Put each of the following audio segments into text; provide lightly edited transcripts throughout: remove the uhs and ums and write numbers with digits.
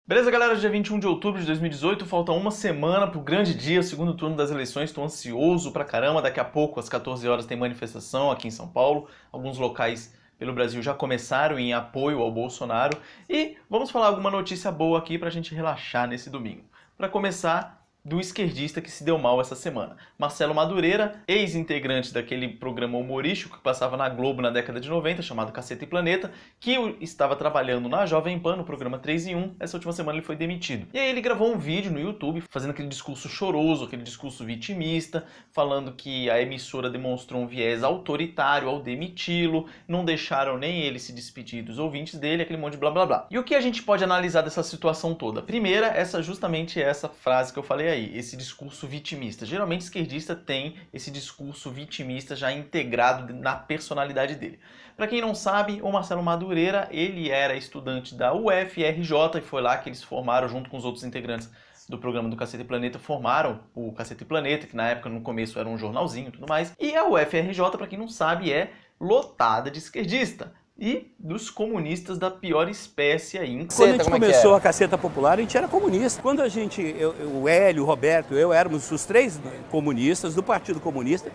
Beleza, galera? Dia 21 de outubro de 2018, falta uma semana pro grande dia, o segundo turno das eleições. Estou ansioso pra caramba. Daqui a pouco, às 14 horas, tem manifestação aqui em São Paulo. Alguns locais pelo Brasil já começaram em apoio ao Bolsonaro. E vamos falar alguma notícia boa aqui pra gente relaxar nesse domingo. Pra começar, do esquerdista que se deu mal essa semana. Marcelo Madureira, ex-integrante daquele programa humorístico que passava na Globo na década de 90, chamado Caceta e Planeta, que estava trabalhando na Jovem Pan, no programa 3 em 1. Essa última semana ele foi demitido. E aí ele gravou um vídeo no YouTube, fazendo aquele discurso choroso, aquele discurso vitimista, falando que a emissora demonstrou um viés autoritário ao demiti-lo, não deixaram nem ele se despedir dos ouvintes dele, aquele monte de blá blá blá. E o que a gente pode analisar dessa situação toda? Primeira, justamente essa frase que eu falei aí, esse discurso vitimista. Geralmente esquerdista tem esse discurso vitimista já integrado na personalidade dele. Para quem não sabe, o Marcelo Madureira, ele era estudante da UFRJ e foi lá que eles formaram, junto com os outros integrantes do programa do Caceta e Planeta, formaram o Caceta e Planeta, que na época, no começo, era um jornalzinho e tudo mais. E a UFRJ, para quem não sabe, é lotada de esquerdista e dos comunistas da pior espécie aí. Quando a gente começou a Caceta Popular, a gente era comunista. Quando o Hélio, o Roberto, eu éramos os três comunistas do Partido Comunista,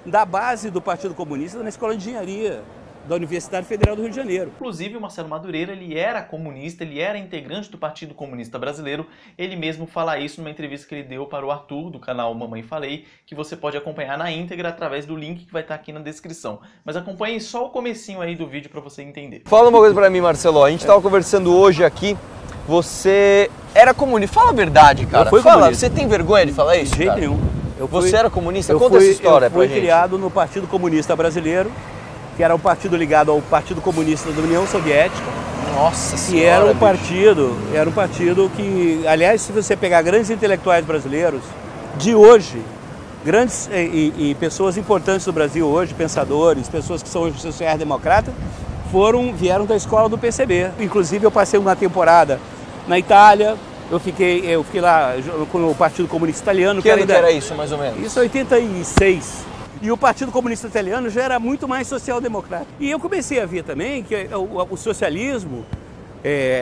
da base do Partido Comunista na Escola de Engenharia da Universidade Federal do Rio de Janeiro. Inclusive o Marcelo Madureira, ele era comunista, ele era integrante do Partido Comunista Brasileiro. Ele mesmo fala isso numa entrevista que ele deu para o Arthur, do canal Mamãe Falei, que você pode acompanhar na íntegra através do link que vai estar aqui na descrição. Mas acompanhe só o comecinho aí do vídeo para você entender. Fala uma coisa para mim, Marcelo. A gente estava conversando hoje aqui, você era comunista. Fala a verdade, cara. Fala, você tem vergonha de falar isso? De jeito nenhum. Você era comunista? Conta essa história pra gente. Eu fui criado no Partido Comunista Brasileiro, que era um partido ligado ao Partido Comunista da União Soviética. Nossa Senhora! Que era um partido que, aliás, se você pegar grandes intelectuais brasileiros de hoje, grandes e pessoas importantes do Brasil hoje, pensadores, pessoas que são hoje social-democratas, vieram da escola do PCB. Inclusive eu passei uma temporada na Itália, eu fiquei lá com o Partido Comunista Italiano. Que ano que era isso, mais ou menos? Isso é 86. E o Partido Comunista Italiano já era muito mais social-democrata. E eu comecei a ver também que o socialismo,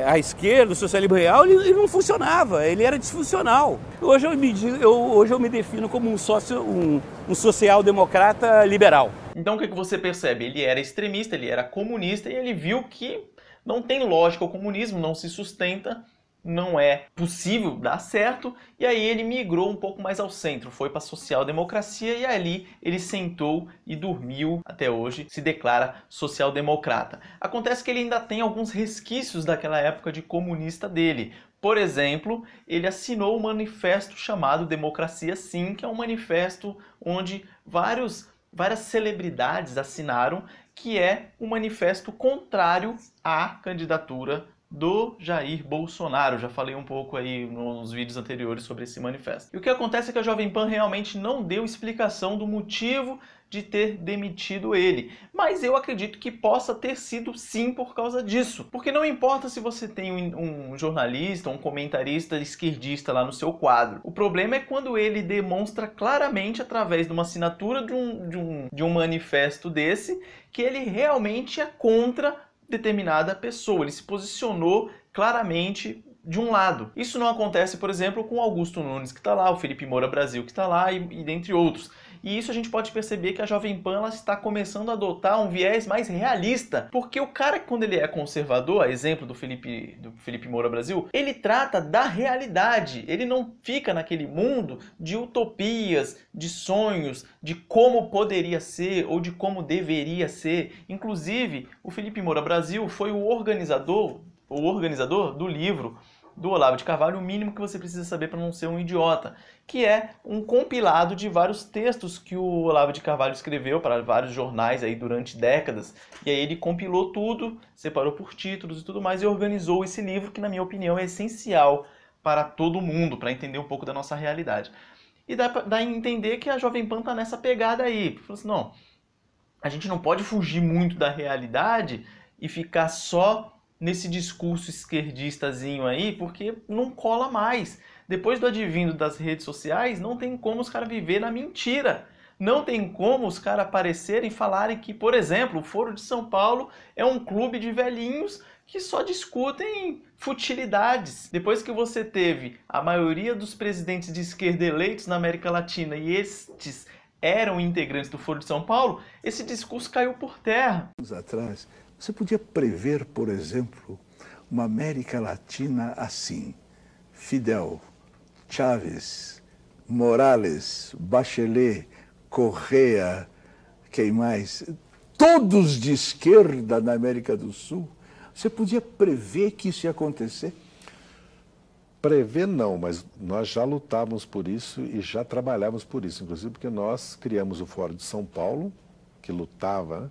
a esquerda, o socialismo real, ele não funcionava, ele era disfuncional. Hoje eu me defino como um social-democrata liberal. Então o que você percebe? Ele era extremista, ele era comunista e ele viu que não tem lógica o comunismo, não se sustenta, não é possível dar certo, e aí ele migrou um pouco mais ao centro, foi para a social-democracia e ali ele sentou e dormiu até hoje, se declara social-democrata. Acontece que ele ainda tem alguns resquícios daquela época de comunista dele. Por exemplo, ele assinou um manifesto chamado Democracia Sim, que é um manifesto onde várias celebridades assinaram, que é um manifesto contrário à candidatura do Jair Bolsonaro. Já falei um pouco aí nos vídeos anteriores sobre esse manifesto. E o que acontece é que a Jovem Pan realmente não deu explicação do motivo de ter demitido ele. Mas eu acredito que possa ter sido sim por causa disso. Porque não importa se você tem um jornalista, um comentarista esquerdista lá no seu quadro. O problema é quando ele demonstra claramente, através de uma assinatura de um manifesto desse, que ele realmente é contra determinada pessoa, ele se posicionou claramente de um lado. Isso não acontece, por exemplo, com Augusto Nunes, que está lá, o Felipe Moura Brasil, que está lá, e dentre outros. E isso a gente pode perceber que a Jovem Pan ela está começando a adotar um viés mais realista, porque o cara, quando ele é conservador, a exemplo do Felipe Moura Brasil, ele trata da realidade, ele não fica naquele mundo de utopias, de sonhos, de como poderia ser ou de como deveria ser. Inclusive, o Felipe Moura Brasil foi o organizador do livro do Olavo de Carvalho, O Mínimo que Você Precisa Saber para Não Ser um Idiota, que é um compilado de vários textos que o Olavo de Carvalho escreveu para vários jornais aí durante décadas, e aí ele compilou tudo, separou por títulos e tudo mais, e organizou esse livro que, na minha opinião, é essencial para todo mundo, para entender um pouco da nossa realidade. E dá a entender que a Jovem Pan está nessa pegada aí, falou assim, não, a gente não pode fugir muito da realidade e ficar só nesse discurso esquerdistazinho aí, porque não cola mais. Depois do advindo das redes sociais, não tem como os caras viver na mentira. Não tem como os caras aparecerem e falarem que, por exemplo, o Foro de São Paulo é um clube de velhinhos que só discutem futilidades. Depois que você teve a maioria dos presidentes de esquerda eleitos na América Latina e estes eram integrantes do Foro de São Paulo, esse discurso caiu por terra. Anos atrás, você podia prever, por exemplo, uma América Latina assim: Fidel, Chávez, Morales, Bachelet, Correa, quem mais? Todos de esquerda na América do Sul. Você podia prever que isso ia acontecer? Prever não, mas nós já lutávamos por isso e já trabalhávamos por isso, inclusive porque nós criamos o Fórum de São Paulo, que lutava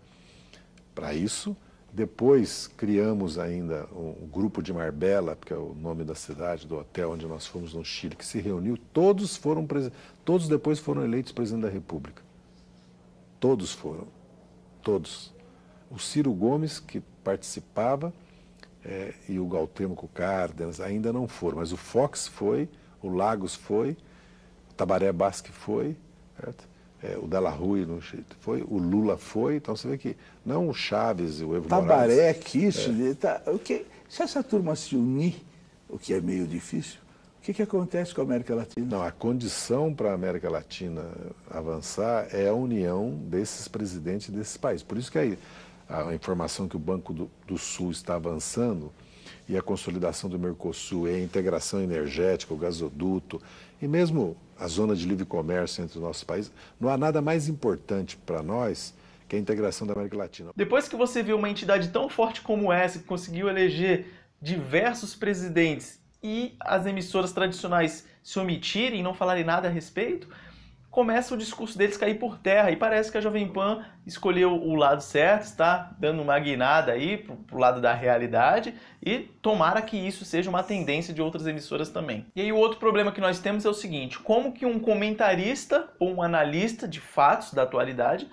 para isso. Depois criamos ainda um grupo de Marbella, que é o nome da cidade, do hotel onde nós fomos no Chile, que se reuniu. Todos depois foram eleitos presidente da República. Todos foram. Todos. O Ciro Gomes, que participava, e o Gautemo Cárdenas ainda não foram, mas o Fox foi, o Lagos foi, o Tabaré Basque foi, certo? O Della Rui foi, o Lula foi, então você vê que não o Chaves e o Evo Morales. Tabaré, Kirchner, se essa turma se unir, o que é meio difícil, o que acontece com a América Latina? Não, a condição para a América Latina avançar é a união desses presidentes desses países. Por isso que a informação que o Banco do Sul está avançando e a consolidação do Mercosul e a integração energética, o gasoduto e mesmo a zona de livre comércio entre os nossos países, não há nada mais importante para nós que a integração da América Latina. Depois que você vê uma entidade tão forte como essa, que conseguiu eleger diversos presidentes e as emissoras tradicionais se omitirem e não falarem nada a respeito, começa o discurso deles cair por terra e parece que a Jovem Pan escolheu o lado certo, está dando uma guinada aí pro lado da realidade e tomara que isso seja uma tendência de outras emissoras também. E aí o outro problema que nós temos é o seguinte: como que um comentarista ou um analista de fatos da atualidade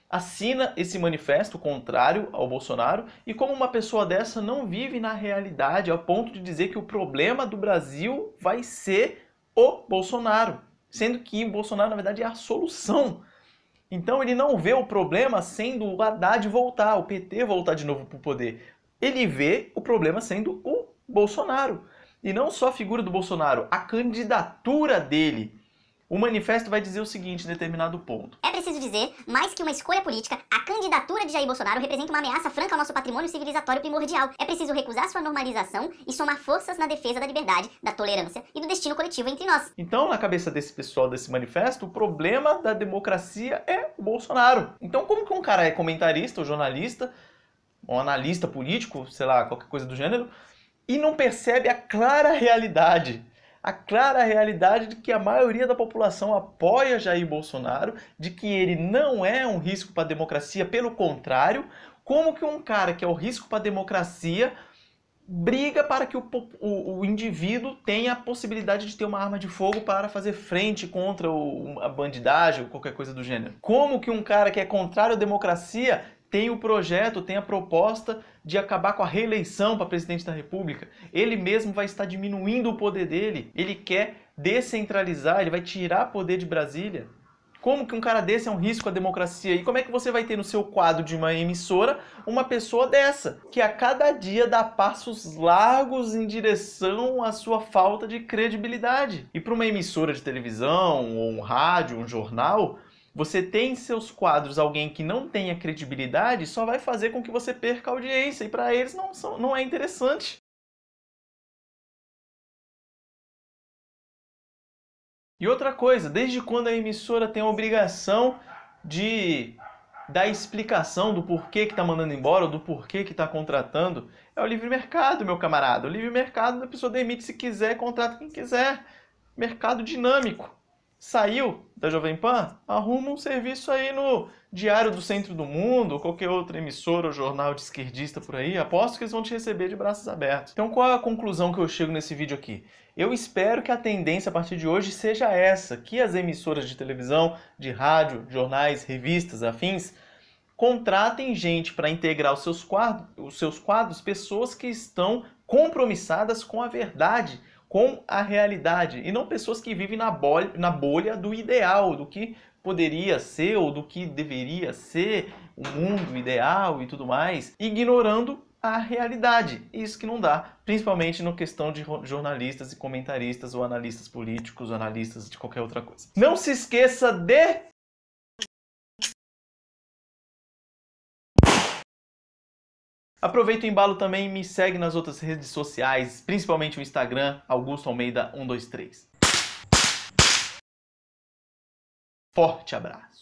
assina esse manifesto contrário ao Bolsonaro e como uma pessoa dessa não vive na realidade ao ponto de dizer que o problema do Brasil vai ser o Bolsonaro, sendo que o Bolsonaro, na verdade, é a solução. Então ele não vê o problema sendo o Haddad voltar, o PT voltar de novo para o poder. Ele vê o problema sendo o Bolsonaro. E não só a figura do Bolsonaro, a candidatura dele. O manifesto vai dizer o seguinte em determinado ponto: é preciso dizer, mais que uma escolha política, a candidatura de Jair Bolsonaro representa uma ameaça franca ao nosso patrimônio civilizatório primordial. É preciso recusar sua normalização e somar forças na defesa da liberdade, da tolerância e do destino coletivo entre nós. Então, na cabeça desse pessoal desse manifesto, o problema da democracia é o Bolsonaro. Então, como que um cara é comentarista ou jornalista, ou analista político, sei lá, qualquer coisa do gênero, e não percebe a clara realidade? A clara realidade de que a maioria da população apoia Jair Bolsonaro, de que ele não é um risco para a democracia, pelo contrário, como que um cara que é o risco para a democracia briga para que o indivíduo tenha a possibilidade de ter uma arma de fogo para fazer frente contra a bandidagem ou qualquer coisa do gênero? Como que um cara que é contrário à democracia tem o projeto, tem a proposta de acabar com a reeleição para presidente da República? Ele mesmo vai estar diminuindo o poder dele. Ele quer descentralizar, ele vai tirar poder de Brasília. Como que um cara desse é um risco à democracia? E como é que você vai ter no seu quadro de uma emissora uma pessoa dessa, que a cada dia dá passos largos em direção à sua falta de credibilidade? E para uma emissora de televisão, ou um rádio, um jornal, você tem em seus quadros alguém que não tenha credibilidade, só vai fazer com que você perca a audiência, e para eles não é interessante. E outra coisa, desde quando a emissora tem a obrigação de dar explicação do porquê que está mandando embora, ou do porquê que está contratando? É o livre mercado, meu camarada. O livre mercado, a pessoa demite se quiser, contrata quem quiser. Mercado dinâmico. Saiu da Jovem Pan? Arruma um serviço aí no Diário do Centro do Mundo, ou qualquer outra emissora ou jornal de esquerdista por aí. Aposto que eles vão te receber de braços abertos. Então qual é a conclusão que eu chego nesse vídeo aqui? Eu espero que a tendência a partir de hoje seja essa, que as emissoras de televisão, de rádio, jornais, revistas, afins, contratem gente para integrar os seus quadros, pessoas que estão compromissadas com a verdade, com a realidade, e não pessoas que vivem na bolha do ideal, do que poderia ser ou do que deveria ser o mundo ideal e tudo mais, ignorando a realidade. Isso que não dá, principalmente na questão de jornalistas e comentaristas ou analistas políticos, ou analistas de qualquer outra coisa. Não se esqueça de... Aproveita o embalo também e me segue nas outras redes sociais, principalmente o Instagram, Augusto Almeida 123. Forte abraço.